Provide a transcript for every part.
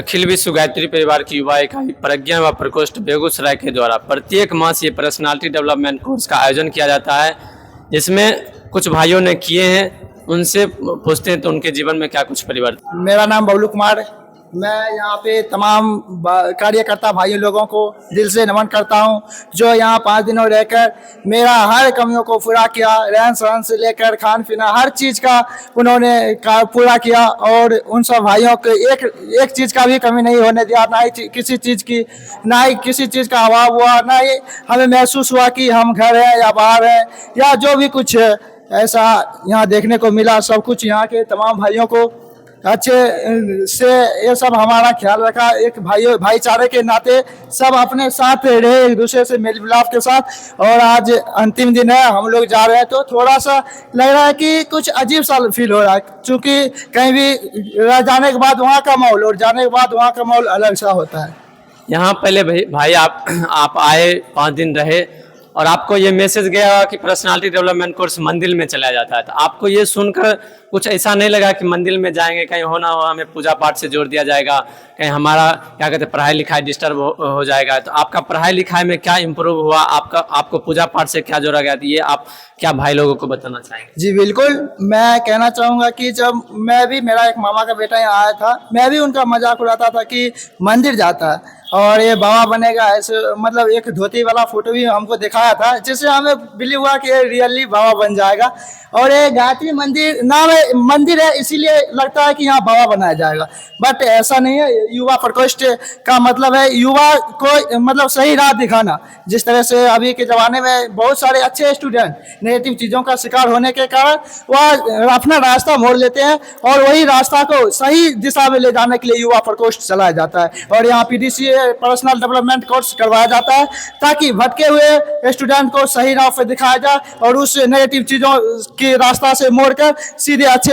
अखिल विश्व गायत्री परिवार की युवा इकाई प्रज्ञा व प्रकोष्ठ बेगूसराय के द्वारा प्रत्येक मास ये पर्सनालिटी डेवलपमेंट कोर्स का आयोजन किया जाता है, जिसमें कुछ भाइयों ने किए हैं। उनसे पूछते हैं तो उनके जीवन में क्या कुछ परिवर्तन। मेरा नाम बबलू कुमार है। मैं यहाँ पे तमाम कार्यकर्ता भाइयों लोगों को दिल से नमन करता हूँ, जो यहाँ 5 दिनों रहकर मेरा हर कमियों को पूरा किया। रहन सहन से लेकर खान पीना हर चीज़ का उन्होंने पूरा किया, और उन सब भाइयों को एक चीज़ का भी कमी नहीं होने दिया। ना ही किसी चीज़ की, ना ही किसी चीज़ का अभाव हुआ, ना ही हमें महसूस हुआ कि हम घर हैं या बाहर हैं या जो भी कुछ है, ऐसा यहाँ देखने को मिला। सब कुछ यहाँ के तमाम भाइयों को अच्छे से ये सब हमारा ख्याल रखा। एक भाईचारे के नाते सब अपने साथ रहे, एक दूसरे से मेल मिलाप के साथ। और आज अंतिम दिन है, हम लोग जा रहे हैं तो थोड़ा सा लग रहा है कि कुछ अजीब सा फील हो रहा है, क्योंकि कहीं भी जाने के बाद वहाँ का माहौल और जाने के बाद वहाँ का माहौल अलग सा होता है। यहाँ पहले भाई आप आए, 5 दिन रहे और आपको ये मैसेज गया कि पर्सनालिटी डेवलपमेंट कोर्स मंदिर में चलाया जाता है, तो आपको ये सुनकर कुछ ऐसा नहीं लगा कि मंदिर में जाएंगे कहीं हो ना हो हमें पूजा पाठ से जोड़ दिया जाएगा, कहीं हमारा क्या कहते हैं पढ़ाई लिखाई डिस्टर्ब हो जाएगा? तो आपका पढ़ाई लिखाई में क्या इम्प्रूव हुआ, आपको पूजा पाठ से क्या जोड़ा गया? ये आप क्या भाई लोगों को बताना चाहेंगे? जी बिल्कुल, मैं कहना चाहूँगा कि जब मैं भी, मेरा एक मामा का बेटा यहाँ आया था, मैं भी उनका मजाक उड़ाता था कि मंदिर जाता है और ये बाबा बनेगा, ऐसे मतलब एक धोती वाला फोटो भी हमको दिखाया था, जिससे हमें बिलीव हुआ कि ये रियली बाबा बन जाएगा। और ये गायत्री मंदिर नाम मंदिर है, इसीलिए लगता है कि यहाँ बाबा बनाया जाएगा, बट ऐसा नहीं है। युवा प्रकोष्ठ का मतलब है युवा को मतलब सही राह दिखाना। जिस तरह से अभी के ज़माने में बहुत सारे अच्छे स्टूडेंट नेगेटिव चीज़ों का शिकार होने के कारण वह अपना रास्ता मोड़ लेते हैं, और वही रास्ता को सही दिशा में ले जाने के लिए युवा प्रकोष्ठ चलाया जाता है। और यहाँ PDC पर्सनल डेवलपमेंट कोर्स करवाया जाता है, ताकि भटके हुए स्टूडेंट को सही राह पर दिखाया जाए और उस नेगेटिव चीज़ों के रास्ता से मोड़कर सीधे अच्छे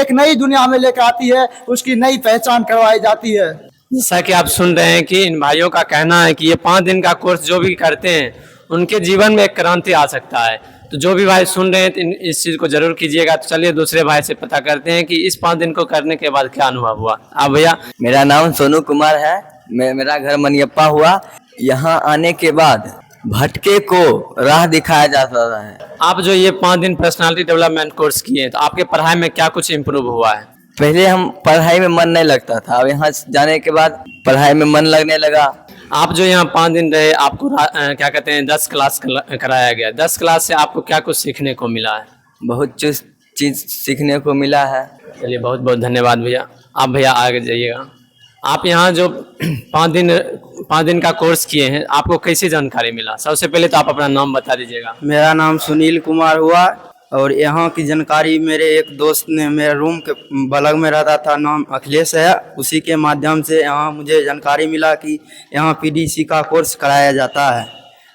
एक नई दुनिया में लेकर आती है, उसकी नई पहचान करवाई जाती है। जैसा कि आप सुन रहे हैं कि इन भाइयों का कहना है कि ये 5 दिन का कोर्स जो भी करते हैं उनके जीवन में एक क्रांति आ सकता है। तो जो भी भाई सुन रहे हैं तो इस चीज़ को जरूर कीजिएगा। तो चलिए दूसरे भाई से पता करते हैं कि इस 5 दिन को करने के बाद क्या अनुभव हुआ। आप भैया? मेरा नाम सोनू कुमार है, मेरा घर मनियप्पा हुआ। यहाँ आने के बाद भटके को राह दिखाया जाता है। आप जो ये 5 दिन पर्सनालिटी डेवलपमेंट कोर्स किए तो आपके पढ़ाई में क्या कुछ इम्प्रूव हुआ है? पहले हम पढ़ाई में मन नहीं लगता था, अब यहाँ जाने के बाद पढ़ाई में मन लगने लगा। आप जो यहाँ 5 दिन रहे, आपको क्या कहते हैं 10 क्लास कराया गया। 10 क्लास से आपको क्या कुछ सीखने को मिला है? बहुत चीज़ सीखने को मिला है। चलिए बहुत बहुत धन्यवाद भैया। आप भैया आगे जाइएगा। आप यहाँ जो 5 दिन का कोर्स किए हैं, आपको कैसी जानकारी मिला? सबसे पहले तो आप अपना नाम बता दीजिएगा। मेरा नाम सुनील कुमार हुआ, और यहाँ की जानकारी मेरे एक दोस्त ने, मेरे रूम के बगल में रहता था, नाम अखिलेश है, उसी के माध्यम से यहाँ मुझे जानकारी मिला कि यहाँ PDC का कोर्स कराया जाता है।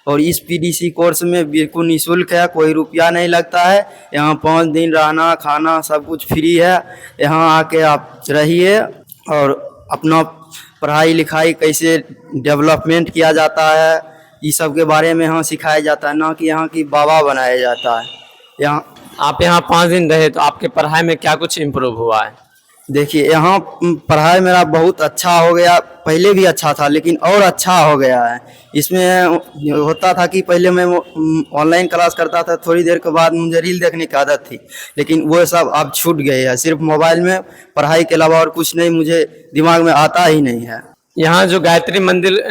और इस PDC कोर्स में बिल्कुल निःशुल्क है, कोई रुपया नहीं लगता है। यहाँ 5 दिन रहना खाना सब कुछ फ्री है। यहाँ आके आप रहिए और अपना पढ़ाई लिखाई कैसे डेवलपमेंट किया जाता है, इस सब के बारे में यहाँ सिखाया जाता है, ना कि यहाँ की बाबा बनाया जाता है। आप यहाँ 5 दिन रहे तो आपके पढ़ाई में क्या कुछ इम्प्रूव हुआ है? देखिए, यहाँ पढ़ाई मेरा बहुत अच्छा हो गया। पहले भी अच्छा था, लेकिन और अच्छा हो गया है। इसमें होता था कि पहले मैं ऑनलाइन क्लास करता था, थोड़ी देर के बाद मुझे रील देखने की आदत थी, लेकिन वो सब अब छूट गए है। सिर्फ मोबाइल में पढ़ाई के अलावा और कुछ नहीं मुझे दिमाग में आता ही नहीं है। यहाँ जो गायत्री मंदिर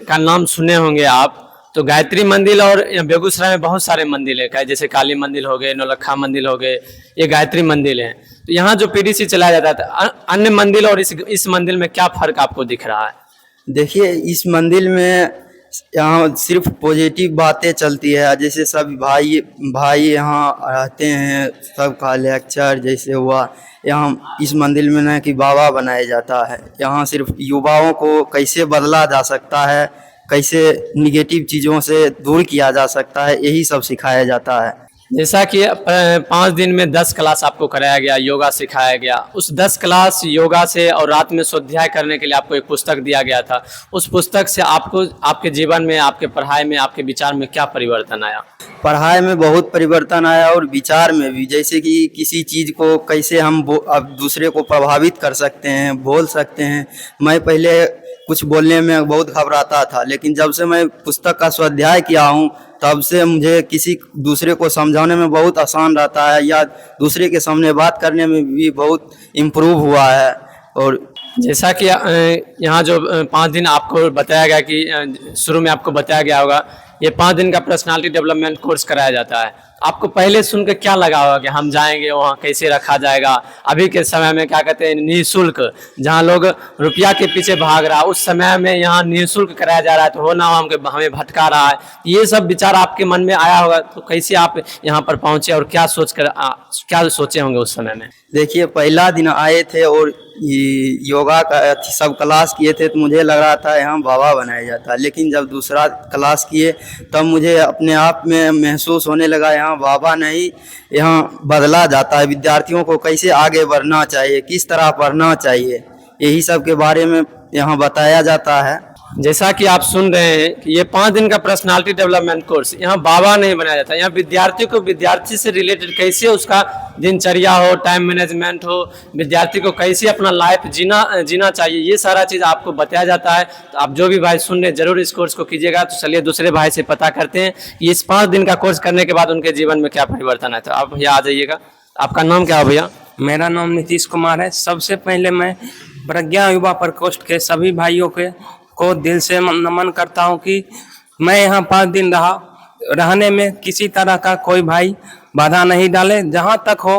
का नाम सुने होंगे आप, तो गायत्री मंदिर और बेगूसराय में बहुत सारे मंदिर है, जैसे काली मंदिर हो गए, नौलखा मंदिर हो गए, ये गायत्री मंदिर है। तो यहाँ जो PDC चलाया जाता है, अन्य मंदिर और इस मंदिर में क्या फर्क आपको दिख रहा है? देखिए, इस मंदिर में यहाँ सिर्फ पॉजिटिव बातें चलती है। जैसे सब भाई यहाँ रहते हैं, सबका लेक्चर जैसे हुआ। यहाँ इस मंदिर में न कि बाबा बनाया जाता है, यहाँ सिर्फ युवाओं को कैसे बदला जा सकता है, कैसे निगेटिव चीज़ों से दूर किया जा सकता है, यही सब सिखाया जाता है। जैसा कि 5 दिन में 10 क्लास आपको कराया गया, योगा सिखाया गया, उस 10 क्लास योगा से और रात में स्वाध्याय करने के लिए आपको एक पुस्तक दिया गया था, उस पुस्तक से आपको आपके जीवन में, आपके पढ़ाई में, आपके विचार में क्या परिवर्तन आया? पढ़ाई में बहुत परिवर्तन आया और विचार में भी, जैसे कि किसी चीज़ को कैसे हम अब दूसरे को प्रभावित कर सकते हैं, बोल सकते हैं। मैं पहले कुछ बोलने में बहुत घबराता था, लेकिन जब से मैं पुस्तक का स्वाध्याय किया हूँ तब से मुझे किसी दूसरे को समझाने में बहुत आसान रहता है, या दूसरे के सामने बात करने में भी बहुत इम्प्रूव हुआ है। और जैसा कि यहाँ जो 5 दिन आपको बताया गया कि शुरू में आपको बताया गया होगा, ये 5 दिन का पर्सनालिटी डेवलपमेंट कोर्स कराया जाता है। आपको पहले सुन के क्या लगा होगा कि हम जाएंगे वहाँ कैसे रखा जाएगा? अभी के समय में क्या कहते हैं, निःशुल्क, जहाँ लोग रुपया के पीछे भाग रहा है, उस समय में यहाँ निःशुल्क कराया जा रहा है, तो हो ना हमें भटका रहा है। ये सब विचार आपके मन में आया होगा, तो कैसे आप यहाँ पर पहुँचे और क्या क्या सोचे होंगे उस समय में? देखिए, पहला दिन आए थे और योगा का सब क्लास किए थे, तो मुझे लग रहा था यहाँ बाबा बनाया जाता है, लेकिन जब दूसरा क्लास किए तब मुझे अपने आप में महसूस होने लगा यहाँ बाबा नहीं, यहाँ बदला जाता है। विद्यार्थियों को कैसे आगे बढ़ना चाहिए, किस तरह पढ़ना चाहिए, यही सब के बारे में यहाँ बताया जाता है। जैसा कि आप सुन रहे हैं कि ये 5 दिन का पर्सनालिटी डेवलपमेंट कोर्स, यहाँ बाबा नहीं बनाया जाता, यहाँ विद्यार्थी को विद्यार्थी से रिलेटेड कैसे उसका दिनचर्या हो, टाइम मैनेजमेंट हो, विद्यार्थी को कैसे अपना लाइफ जीना चाहिए, ये सारा चीज़ आपको बताया जाता है। तो आप जो भी भाई सुन रहे हैं जरूर इस कोर्स को कीजिएगा। तो चलिए दूसरे भाई से पता करते हैं कि इस 5 दिन का कोर्स करने के बाद उनके जीवन में क्या परिवर्तन है। तो आप भैया आ जाइएगा। आपका नाम क्या है भैया? मेरा नाम नीतीश कुमार है। सबसे पहले मैं प्रज्ञा युवा प्रकोष्ठ के सभी भाइयों को दिल से नमन करता हूं कि मैं यहाँ 5 दिन रहने में किसी तरह का कोई भाई बाधा नहीं डाले। जहाँ तक हो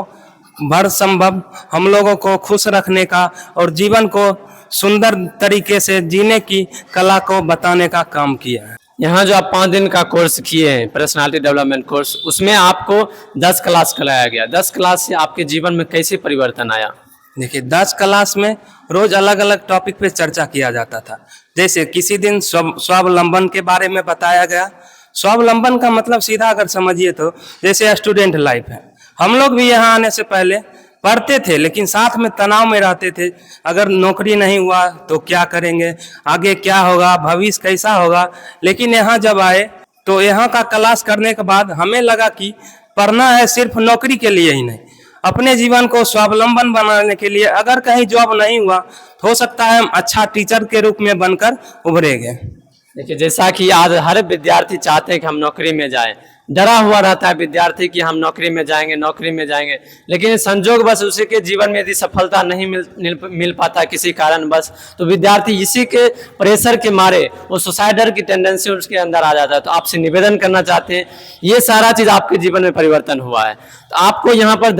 भर संभव हम लोगों को खुश रखने का और जीवन को सुंदर तरीके से जीने की कला को बताने का काम किया है। यहाँ जो आप 5 दिन का कोर्स किए हैं, पर्सनालिटी डेवलपमेंट कोर्स, उसमें आपको 10 क्लास कराया गया। 10 क्लास से आपके जीवन में कैसे परिवर्तन आया? देखिए, 10 क्लास में रोज अलग अलग टॉपिक पे चर्चा किया जाता था। जैसे किसी दिन स्वावलंबन के बारे में बताया गया। स्वावलंबन का मतलब सीधा अगर समझिए तो जैसे स्टूडेंट लाइफ है। हम लोग भी यहाँ आने से पहले पढ़ते थे, लेकिन साथ में तनाव में रहते थे। अगर नौकरी नहीं हुआ तो क्या करेंगे, आगे क्या होगा, भविष्य कैसा होगा। लेकिन यहाँ जब आए तो यहाँ का क्लास करने के बाद हमें लगा कि पढ़ना है सिर्फ नौकरी के लिए ही नहीं, अपने जीवन को स्वावलंबन बनाने के लिए। अगर कहीं जॉब नहीं हुआ तो हो सकता है हम अच्छा टीचर के रूप में बनकर उभरेंगे। देखिए, जैसा कि आज हर विद्यार्थी चाहते हैं कि हम नौकरी में जाएं, डरा हुआ रहता है विद्यार्थी कि हम नौकरी में जाएंगे, लेकिन संजोग बस उसी के जीवन में यदि सफलता नहीं मिल पाता किसी कारण बस, तो विद्यार्थी इसी के प्रेशर के मारे वो सुसाइडर की टेंडेंसी उसके अंदर आ जाता है। तो आपसे निवेदन करना चाहते हैं, ये सारा चीज़ आपके जीवन में परिवर्तन हुआ है। तो आपको यहाँ पर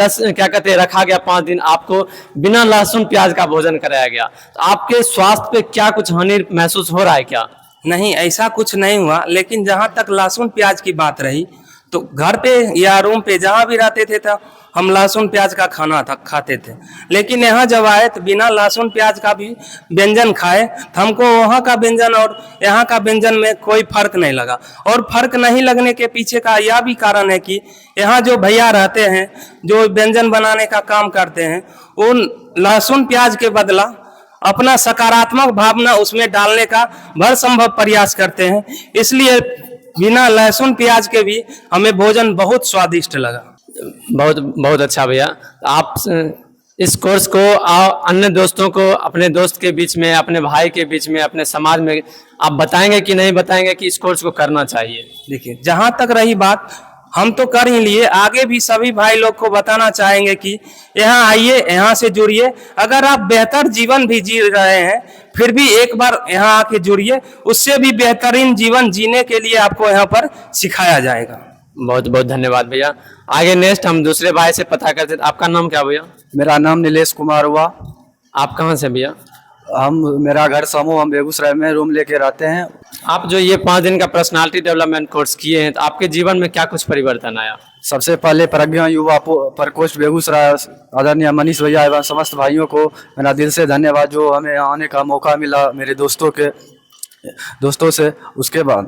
रखा गया 5 दिन, आपको बिना लहसुन प्याज का भोजन कराया गया। तो आपके स्वास्थ्य पे क्या कुछ हानि महसूस हो रहा है क्या? नहीं, ऐसा कुछ नहीं हुआ। लेकिन जहाँ तक लहसुन प्याज की बात रही, तो घर पे या रूम पे जहाँ भी रहते थे तो हम लहसुन प्याज का खाना खाते थे। लेकिन यहाँ जब आए तो बिना लहसुन प्याज का भी व्यंजन खाए, तो हमको वहाँ का व्यंजन और यहाँ का व्यंजन में कोई फर्क नहीं लगा। और फर्क नहीं लगने के पीछे का यह भी कारण है कि यहाँ जो भैया रहते हैं, जो व्यंजन बनाने का काम करते हैं, वो लहसुन प्याज के बदला अपना सकारात्मक भावना उसमें डालने का भर संभव प्रयास करते हैं। इसलिए बिना लहसुन प्याज के भी हमें भोजन बहुत स्वादिष्ट लगा। बहुत बहुत अच्छा भैया। आप इस कोर्स को अन्य दोस्तों को, अपने दोस्त के बीच में, अपने भाई के बीच में, अपने समाज में आप बताएंगे कि नहीं बताएंगे कि इस कोर्स को करना चाहिए? देखिए, जहाँ तक रही बात, हम तो कर ही लिए, आगे भी सभी भाई लोग को बताना चाहेंगे कि यहाँ आइए, यहाँ से जुड़िए। अगर आप बेहतर जीवन भी जी रहे हैं फिर भी एक बार यहाँ आके जुड़िए, उससे भी बेहतरीन जीवन जीने के लिए आपको यहाँ पर सिखाया जाएगा। बहुत बहुत धन्यवाद भैया। आगे नेक्स्ट हम दूसरे भाई से पता करते हैं। आपका नाम क्या भैया? मेरा नाम नीलेश कुमार हुआ। आप कहाँ से भैया? मेरा घर समूह, हम बेगूसराय में रूम लेके रहते हैं। आप जो ये 5 दिन का पर्सनालिटी डेवलपमेंट कोर्स किए हैं, तो आपके जीवन में क्या कुछ परिवर्तन आया? सबसे पहले प्रज्ञा युवा प्रकोष्ठ बेगूसराय आदरणीय मनीष भैया एवं समस्त भाइयों को मेरा दिल से धन्यवाद, जो हमें आने का मौका मिला मेरे दोस्तों से। उसके बाद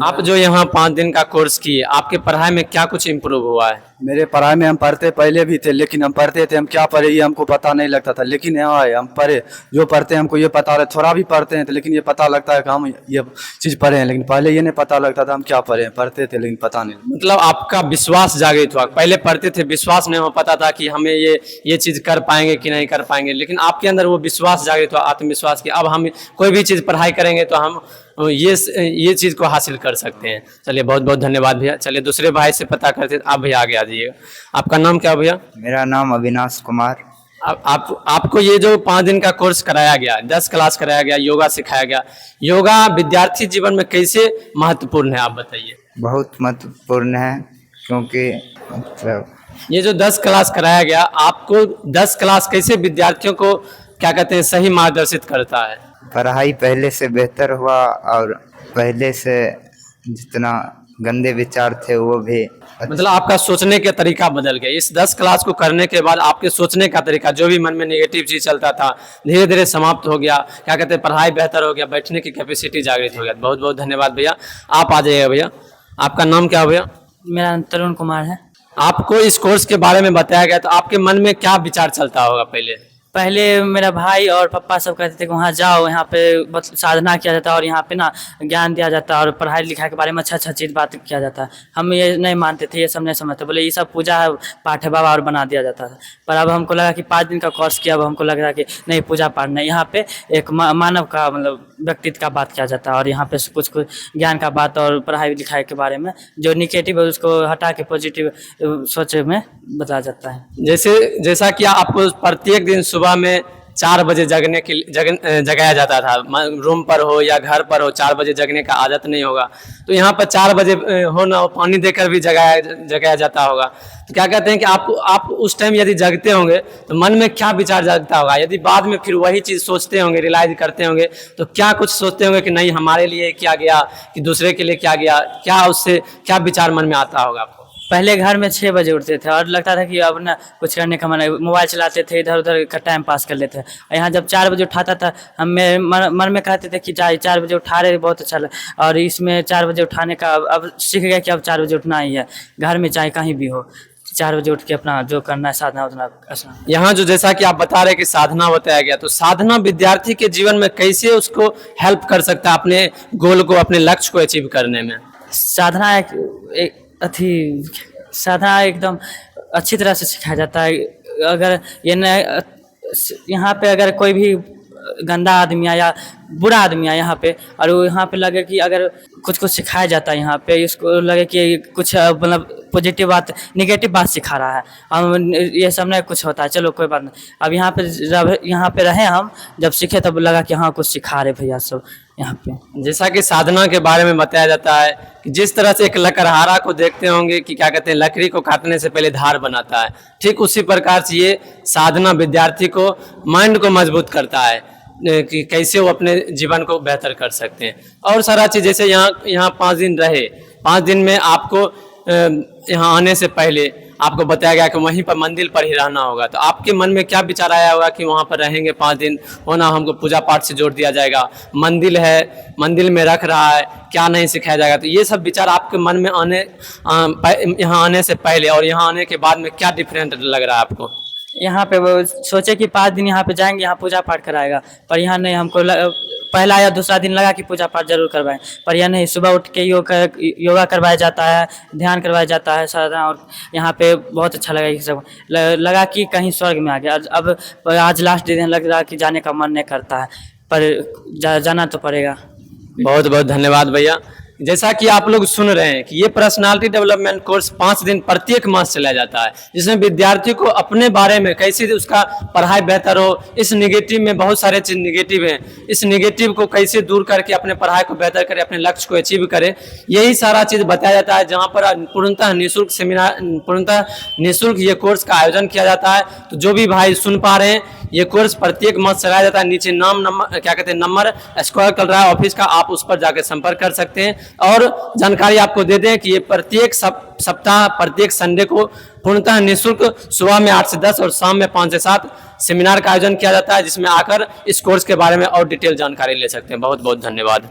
आप जो यहाँ 5 दिन का कोर्स किए, आपके पढ़ाई में क्या कुछ इम्प्रूव हुआ है? मेरे पढ़ाई में हम पढ़ते पहले भी थे, लेकिन हम पढ़ते थे हम क्या पढ़े ये हमको पता नहीं लगता था। लेकिन यहाँ आए हम पढ़े, जो पढ़ते हैं हमको ये पता है, थोड़ा भी पढ़ते हैं तो लेकिन ये पता लगता है कि हम ये चीज़ पढ़े हैं। लेकिन पहले ये नहीं पता लगता था हम क्या पढ़े हैं, पढ़ते थे लेकिन पता नहीं। मतलब आपका विश्वास जागृत हुआ। पहले पढ़ते थे, विश्वास नहीं हो पाता था कि हमें ये चीज़ कर पाएंगे कि नहीं कर पाएंगे, लेकिन आपके अंदर वो विश्वास जागृत हुआ, आत्मविश्वास की अब हम कोई भी चीज़ पढ़ाई करेंगे तो हम ये चीज़ को हासिल कर सकते हैं। चलिए बहुत बहुत धन्यवाद भैया। चलिए दूसरे भाई से पता करते हैं। आप भैया आगे आ जाइएगा। आपका नाम क्या भैया? मेरा नाम अविनाश कुमार। आपको ये जो 5 दिन का कोर्स कराया गया, 10 क्लास कराया गया, योगा सिखाया गया, योगा विद्यार्थी जीवन में कैसे महत्वपूर्ण है आप बताइए? बहुत महत्वपूर्ण है, क्योंकि मतलब ये जो 10 क्लास कराया गया, आपको 10 क्लास कैसे विद्यार्थियों को क्या कहते हैं सही मार्गदर्शित करता है? पढ़ाई पहले से बेहतर हुआ और पहले से जितना गंदे विचार थे वो भी मतलब आपका सोचने का तरीका बदल गया। इस 10 क्लास को करने के बाद आपके सोचने का तरीका, जो भी मन में नेगेटिव चीज चलता था, धीरे धीरे समाप्त हो गया। क्या कहते हैं, पढ़ाई बेहतर हो गया, बैठने की कैपेसिटी जागृत हो गया। बहुत बहुत धन्यवाद भैया। आप आ जाइएगा भैया। आपका नाम क्या भैया? मेरा नाम तरुण कुमार है। आपको इस कोर्स के बारे में बताया गया तो आपके मन में क्या विचार चलता होगा? पहले मेरा भाई और पापा सब कहते थे कि वहाँ जाओ, यहाँ पे साधना किया जाता है और यहाँ पे ना ज्ञान दिया जाता है और पढ़ाई लिखाई के बारे में अच्छा चीज़ बात किया जाता है। हम ये नहीं मानते थे, ये सब नहीं समझते, बोले ये सब पूजा पाठ है बाबा और बना दिया जाता था। पर अब हमको लगा कि 5 दिन का कोर्स किया, अब हमको लग रहा है कि नहीं, पूजा पाठ नहीं, यहाँ पे एक मानव का मतलब व्यक्तित्व का बात किया जाता है और यहाँ पे कुछ ज्ञान का बात और पढ़ाई लिखाई के बारे में जो निगेटिव है उसको हटा के पॉजिटिव सोच में बताया जाता है। जैसा कि आपको प्रत्येक दिन सुबह में 4 बजे जगाया जाता था, रूम पर हो या घर पर हो, 4 बजे जगने का आदत नहीं होगा, तो यहाँ पर 4 बजे हो ना, पानी देकर भी जगाया जाता होगा। तो क्या कहते हैं कि आप उस टाइम यदि जगते होंगे तो मन में क्या विचार जगता होगा? यदि बाद में फिर वही चीज़ सोचते होंगे, रियलाइज करते होंगे, तो क्या कुछ सोचते होंगे कि नहीं हमारे लिए क्या गया, कि दूसरे के लिए क्या गया, क्या उससे क्या विचार मन में आता होगा आपको? पहले घर में 6 बजे उठते थे और लगता था कि अब ना कुछ करने का मन है, मोबाइल चलाते थे, इधर उधर का टाइम पास कर लेते थे। और यहाँ जब 4 बजे उठाता था, हम मेरे मन में कहते थे कि 4 बजे उठा रहे, बहुत अच्छा लगा। और इसमें 4 बजे उठाने का अब सीख गया कि अब 4 बजे उठना ही है, घर में चाहे कहीं भी हो, 4 बजे उठ के अपना जो करना है साधना उतना करना। यहाँ जो जैसा कि आप बता रहे कि साधना बताया गया, तो साधना विद्यार्थी के जीवन में कैसे उसको हेल्प कर सकता है अपने गोल को, अपने लक्ष्य को अचीव करने में? साधना एकदम अच्छी तरह से सिखाया जाता है। अगर यहाँ पे अगर कोई भी गंदा आदमी या बुरा आदमी है यहाँ पे, और वो यहाँ पे लगे कि अगर कुछ सिखाया जाता है यहाँ पे, इसको लगे कि कुछ मतलब पॉजिटिव बात, निगेटिव बात सिखा रहा है, हम ये सब नहीं कुछ होता है, चलो कोई बात नहीं। अब यहाँ पे रहे हम, जब सीखे तब लगा कि हाँ कुछ सिखा रहे भैया सब यहाँ पे। जैसा कि साधना के बारे में बताया जाता है कि जिस तरह से एक लकड़हारा को देखते होंगे कि क्या कहते हैं, लकड़ी को काटने से पहले धार बनाता है, ठीक उसी प्रकार से ये साधना विद्यार्थी को माइंड को मजबूत करता है कि कैसे वो अपने जीवन को बेहतर कर सकते हैं। और सारा चीज़ जैसे यहाँ 5 दिन रहे, 5 दिन में आपको यहाँ आने से पहले आपको बताया गया कि वहीं पर मंदिर पर ही रहना होगा, तो आपके मन में क्या विचार आया होगा कि वहाँ पर रहेंगे 5 दिन, होना हमको पूजा पाठ से जोड़ दिया जाएगा, मंदिर है, मंदिर में रख रहा है, क्या नहीं सिखाया जाएगा? तो ये सब विचार आपके मन में यहाँ आने से पहले और यहाँ आने के बाद में क्या डिफरेंट लग रहा है आपको? यहाँ पे वो सोचे कि 5 दिन यहाँ पे जाएंगे, यहाँ पूजा पाठ कराएगा, पर यहाँ नहीं, हमको पहला या दूसरा दिन लगा कि पूजा पाठ जरूर करवाएं, पर यह नहीं, सुबह उठ के योगा करवाया जाता है, ध्यान करवाया जाता है साधना, और यहाँ पे बहुत अच्छा लगा। ये सब लगा कि कहीं स्वर्ग में आ गया। अब आज लास्ट दिन लग रहा कि जाने का मन नहीं करता है, पर जाना तो पड़ेगा। बहुत बहुत धन्यवाद भैया। जैसा कि आप लोग सुन रहे हैं कि ये पर्सनालिटी डेवलपमेंट कोर्स 5 दिन प्रत्येक मास चलाया जाता है, जिसमें विद्यार्थी को अपने बारे में कैसे उसका पढ़ाई बेहतर हो, इस निगेटिव में बहुत सारे चीज़ निगेटिव हैं, इस निगेटिव को कैसे दूर करके अपने पढ़ाई को बेहतर करे, अपने लक्ष्य को अचीव करे, यही सारा चीज़ बताया जाता है। जहाँ पर पूर्णतः निःशुल्क सेमिनार, पूर्णतः निःशुल्क ये कोर्स का आयोजन किया जाता है। तो जो भी भाई सुन पा रहे हैं, ये कोर्स प्रत्येक मास चलाया जाता है। नीचे नंबर स्क्रॉल कर रहा है ऑफिस का, आप उस पर जाकर संपर्क कर सकते हैं। और जानकारी आपको दे दें कि ये प्रत्येक सप्ताह प्रत्येक संडे को पूर्णतः निःशुल्क सुबह में 8 से 10 और शाम में 5 से 7 सेमिनार का आयोजन किया जाता है, जिसमें आकर इस कोर्स के बारे में और डिटेल जानकारी ले सकते हैं। बहुत बहुत धन्यवाद।